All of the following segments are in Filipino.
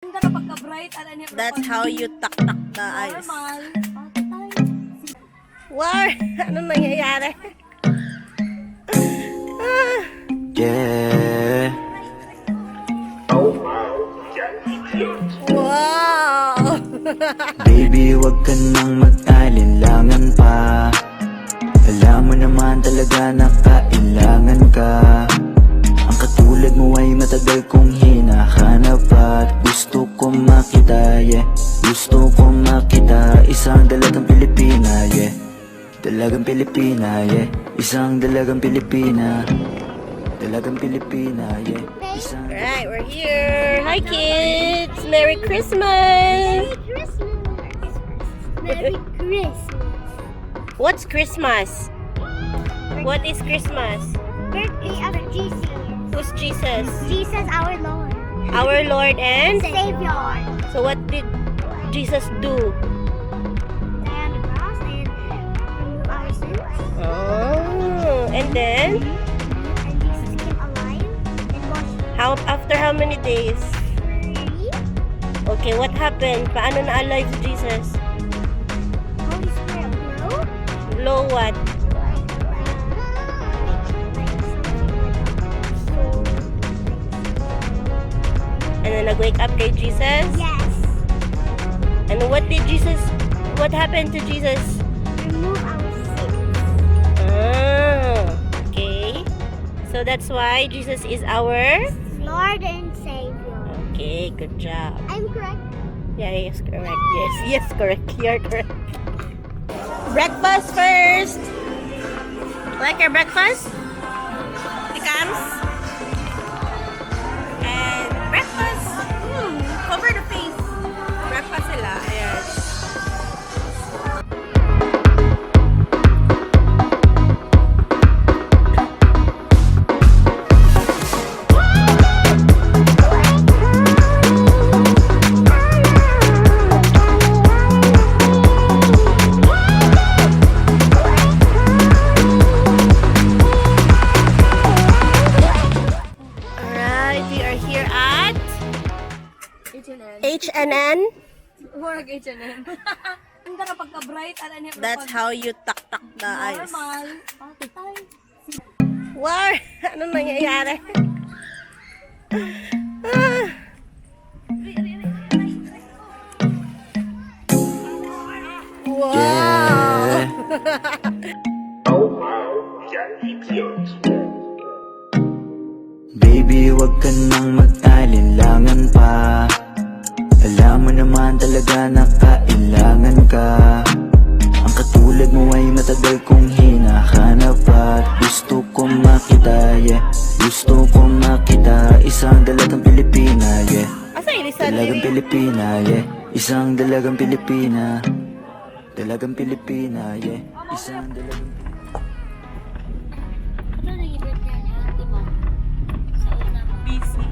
That's how you tak-tak the eyes. War! Ano nangyayari? Yeah. Wow! Baby, wag ka nang mag-alinlangan pa. Alam mo naman talaga na kailangan ka. Ang katulad mo ay matagal kong hinahanap at gusto ko makita, yeah. Gusto ko makita isang dalagang Pilipina, yeah. Dalagang Pilipina, yeah. Isang dalagang Pilipina. Dalagang Pilipina, yeah. Isang... Alright, we're here. Hi kids! Merry Christmas! Merry Christmas! Merry Christmas! What's Christmas? What is Christmas? Birthday of Jesus. Who's Jesus? Jesus our Lord. Our Lord and? Savior. So what did Jesus do? Die on the cross and remove our sins. Oh, and then? And Jesus came alive and was After how many days? free. Okay, what happened? Paano na-alive si Jesus? Holy Spirit blew. Blow what? And then nag-wake up kay Jesus? Yes. And what happened to Jesus? Remove our sins. Ah, okay. So that's why Jesus is our? Lord and Savior. Okay, good job. I'm correct. Yeah, yes, correct. Yes, correct. You're correct. Breakfast first. Like your breakfast? Becomes? And breakfast. Cover the face. Breakfast sila. Ayan. H&N. Work H&M. Ang gana pagka-bright, That's how you tak-tak the eyes. normal. Patay. War! Ano nangyayari? Ah. Wow! Yeah. Baby, wag ka nang mag-alinlangan pa. Alam mo naman talaga na kailangan ka. Ang katulad mo ay matagal kong hinahanap at gusto ko makita, yeah. Gusto ko makita isang dalagang Pilipina, yeah. Asa ilisan Dalagang diri? Pilipina, yeah. Isang dalagang Pilipina. Dalagang Pilipina, yeah. Isang dalagang Ano na yung birthday niya, di ba? Sa una mo. Busy.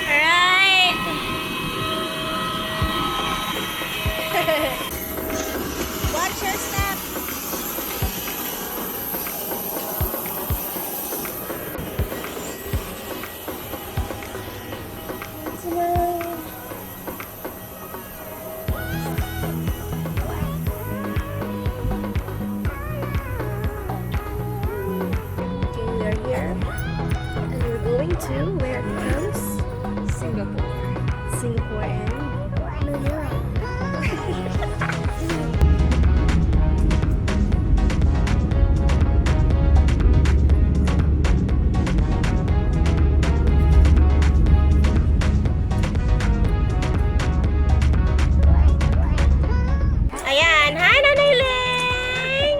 Alright! Watch your step! Okay, we are here and we're going to where it comes? Singapore and Manila. Ayan, hi Nanay Ling!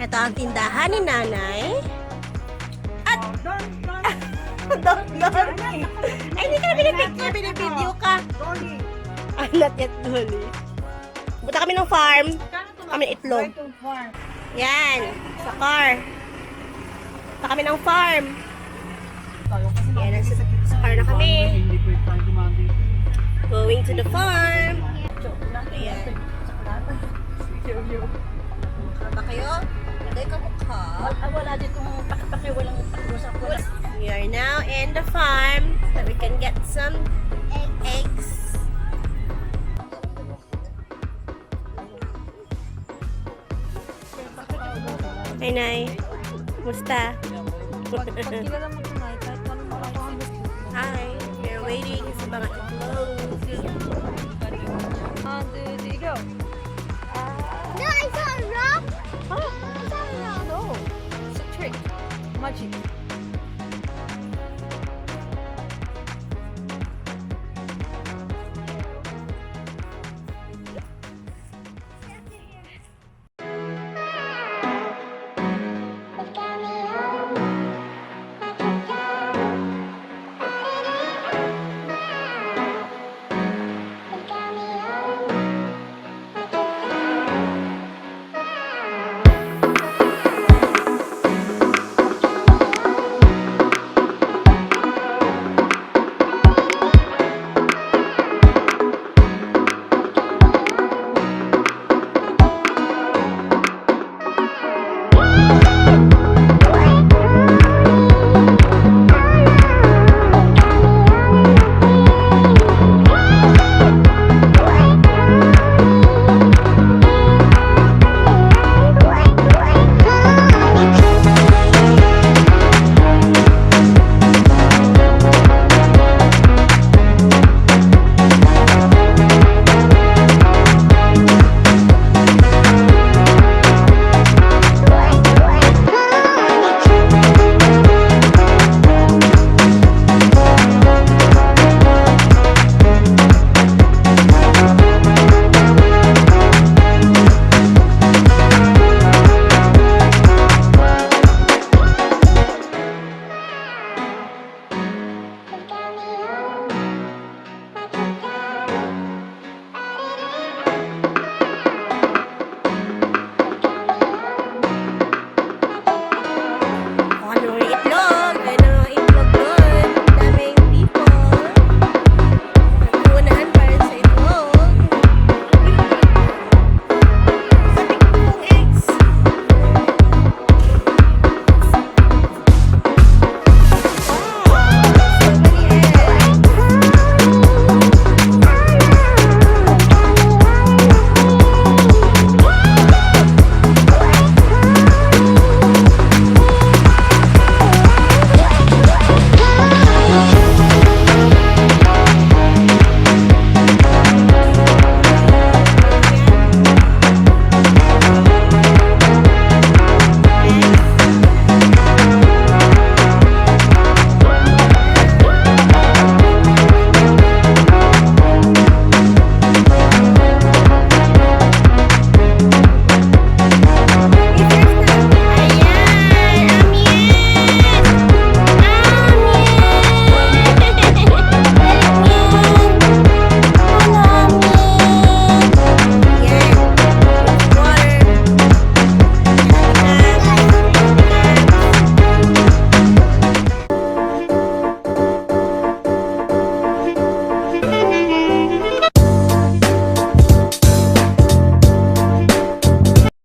Ito ang tindahan ni Nanay. At... Don't. Ay, hindi ka na binipicture, binibideo ka. Ah, not yet Dolly. Punta kami ng farm. Kami ng itlog. Yan, sa car. Punta kami ng farm. Yan, sa car na kami. Going to the farm. Ayan. Ba kayo? Hindi ka mukha. Wala ditong pakipaki, walang pakiusap. We are now in the farm so we can get some eggs. Hi, Nay. Musta? Pag kilala mo tonight, kahit anong makain. Hi. We're waiting sa mga clothes. And there you go. No, I saw a rock. Oh, no. It's a trick. Magic.